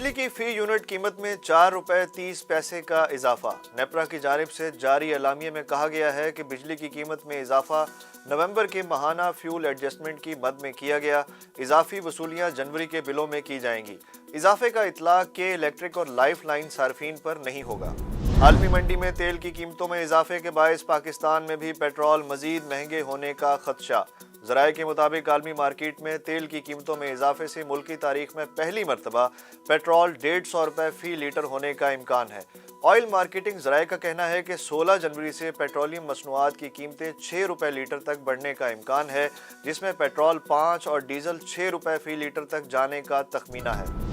बिजली की फी यूनिट कीमत में 4 रुपए 30 पैसे का इजाफा। नेपरा की जानिब से जारी एलामिया में कहा गया है कि बिजली की कीमत में इजाफा नवंबर के माहाना फ्यूल एडजस्टमेंट की मद में किया गया। इजाफी वसूलियां जनवरी के बिलों में की जाएंगी। इजाफे का इतलाक के इलेक्ट्रिक और लाइफ लाइन सार्फिन पर नहीं होगा। आलमी मंडी में तेल की कीमतों में इजाफे के बायस पाकिस्तान में भी पेट्रोल मजीद महंगे होने का खदशा। ज़राए के मुताबिक आलमी मार्केट में तेल की कीमतों में इजाफे से मुल्क की तारीख में पहली मरतबा पेट्रोल 150 रुपए फी लीटर होने का इम्कान है। ऑयल मार्केटिंग ज़राए का कहना है कि 16 जनवरी से पेट्रोलियम मसनूआत की कीमतें 6 रुपए लीटर तक बढ़ने का इम्कान है, जिसमें पेट्रोल 5 और डीजल 6 रुपए फी लीटर तक जाने का तखमीना है।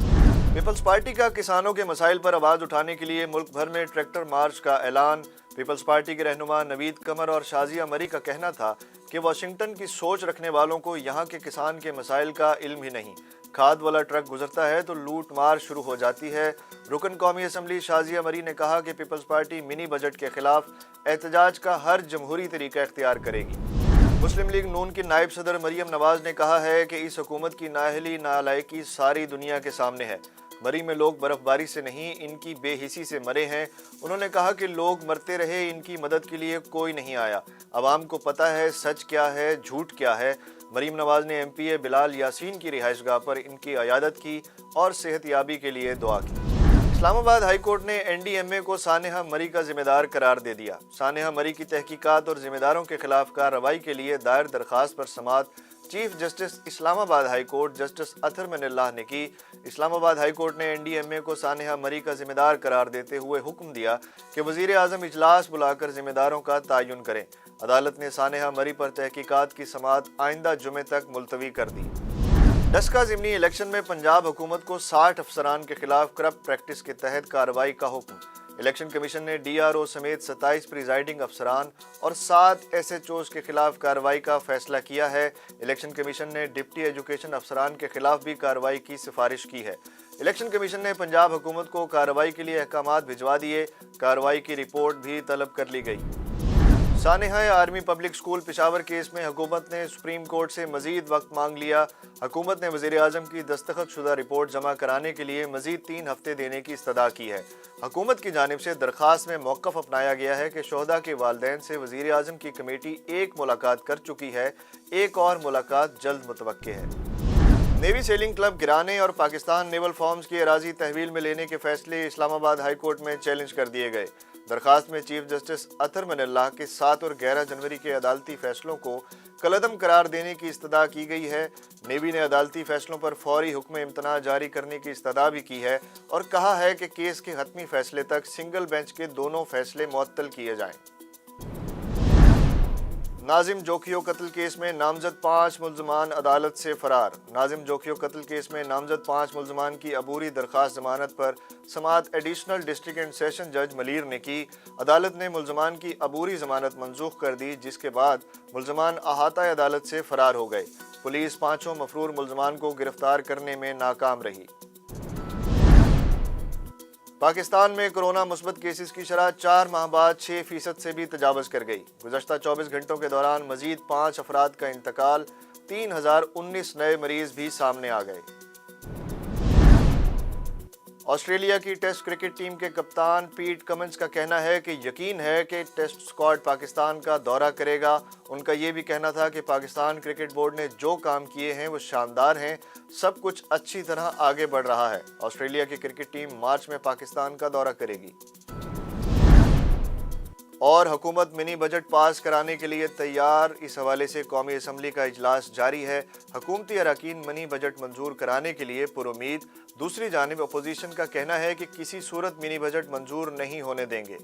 पीपल्स पार्टी का किसानों के मसाइल पर आवाज़ उठाने के लिए मुल्क भर में ट्रैक्टर मार्च का ऐलान। पीपल्स पार्टी के रहनुमा नवीद कमर और शाजिया मरी का कहना था कि वाशिंगटन की सोच रखने वालों को यहाँ के किसान के मसाइल का इल्म ही नहीं। खाद वाला ट्रक गुजरता है तो लूट मार शुरू हो जाती है। रुकन कौमी असम्बली शाजिया मरी ने कहा कि पीपल्स पार्टी मिनी बजट के खिलाफ एहतजाज का हर जमहूरी तरीका इख्तियार करेगी। मुस्लिम लीग नून की नायब सदर मरियम नवाज ने कहा है कि इस हुकूमत की नाअहली नालायकी सारी दुनिया के सामने है। मरी में लोग बर्फबारी से नहीं, इनकी बेहिसी से मरे हैं। उन्होंने कहा कि लोग मरते रहे, इनकी मदद के लिए कोई नहीं आया। अवाम को पता है सच क्या है, झूठ क्या है। मरीम नवाज ने MPA बिलाल यासीन की रिहाइशगाह पर इनकी अयादत की और सेहतयाबी के लिए दुआ की। इस्लामाबाद हाई कोर्ट ने NDMA को सानेहा मरी का जिम्मेदार करार दे दिया। सानेहा मरी की तहकीकात और जिम्मेदारों के खिलाफ कार्रवाई के लिए दायर दरखास्त पर समाअत chief justice Islamabad high court justice Athar Minallah ने की। इस्लामाबाद हाई कोर्ट ने NDMA को सानेहा मरी का जिम्मेदार करार देते हुए हुक्म दिया कि वजीर आजम इजलास बुलाकर जिम्मेदारों का तयन करें। अदालत ने सानेहा मरी पर तहकीकात की समाअत आइंदा जुमे तक मुलतवी कर दी। डस्का ज़िमनी इलेक्शन में पंजाब हुकूमत को 60 अफसरान के खिलाफ करप्ट प्रैक्टिस के तहत कार्रवाई का हुक्म। इलेक्शन कमीशन ने DRO समेत 27 प्रिजाइडिंग अफसरान और 7 SHOs के खिलाफ कार्रवाई का फैसला किया है। इलेक्शन कमीशन ने डिप्टी एजुकेशन अफसरान के खिलाफ भी कार्रवाई की सिफारिश की है। इलेक्शन कमीशन ने पंजाब हुकूमत को कार्रवाई के लिए अहकामात भिजवा दिए। कार्रवाई की रिपोर्ट भी तलब कर ली गई। सानेहा army public school Peshawar case में हुकूमत ने सुप्रीम कोर्ट से मजीद वक्त मांग लिया। हुकूमत ने वज़ीर आज़म की दस्तखत शुदा रिपोर्ट जमा कराने के लिए मजीद 3 हफ्ते देने की इस्तदा की है। हुकूमत की जानिब से दरख्वास्त में मौक़िफ़ अपनाया गया है कि शोहदा के वालिदैन से वज़ीर आज़म की कमेटी एक मुलाकात कर चुकी है, एक और मुलाकात जल्द मुतवक्के है। नेवी सेलिंग क्लब गिराने और पाकिस्तान नेवल फॉर्म्स की अराजी तहवील में लेने के फैसले इस्लामाबाद हाई कोर्ट में चैलेंज कर दिए गए। दरखास्त में चीफ जस्टिस अतर मनिल्लाह के 7 और 11 जनवरी के अदालती फैसलों को कलअदम करार देने की इस्तदा की गई है। नेवी ने अदालती फैसलों पर फौरी हुक्म इम्तना जारी करने की इस्तदा भी की है और कहा है कि केस के हतमी फैसले तक सिंगल बेंच के दोनों फैसले मुअत्तल किए जाएं। नाजिम जोखियो कत्ल केस में नामजद 5 मुल्ज़मान अदालत से फरार। नाजिम जोखियो कत्ल केस में नामजद 5 मुल्ज़मान की अबूरी दरख्वास्त जमानत पर समाअत एडिशनल डिस्ट्रिक्ट एंड सेशन जज मलीर ने की। अदालत ने मुल्ज़मान की अबूरी जमानत मंसूख कर दी, जिसके बाद मुल्ज़मान अहाता अदालत से फरार हो गए। पुलिस 5 मफरूर मुल्ज़मान को गिरफ्तार करने में नाकाम रही। पाकिस्तान में कोरोना मुस्बत केसेस की शरह 4 माह बाद 6% से भी तजावज़ कर गई। गुज़श्ता 24 घंटों के दौरान मजीद 5 अफराद का इंतकाल, 3019 नए मरीज भी सामने आ गए। ऑस्ट्रेलिया की टेस्ट क्रिकेट टीम के कप्तान पीट कमिंस का कहना है कि यकीन है कि टेस्ट स्क्वाड पाकिस्तान का दौरा करेगा। उनका ये भी कहना था कि पाकिस्तान क्रिकेट बोर्ड ने जो काम किए हैं वो शानदार हैं, सब कुछ अच्छी तरह आगे बढ़ रहा है। ऑस्ट्रेलिया की क्रिकेट टीम मार्च में पाकिस्तान का दौरा करेगी। और हुकूमत मिनी बजट पास कराने के लिए तैयार। इस हवाले से कौमी असम्बली का इजलास जारी है। हुकूमती अरकान मिनी बजट मंजूर कराने के लिए पुरुमीद। दूसरी जानिब अपोजिशन का कहना है कि किसी सूरत मिनी बजट मंजूर नहीं होने देंगे।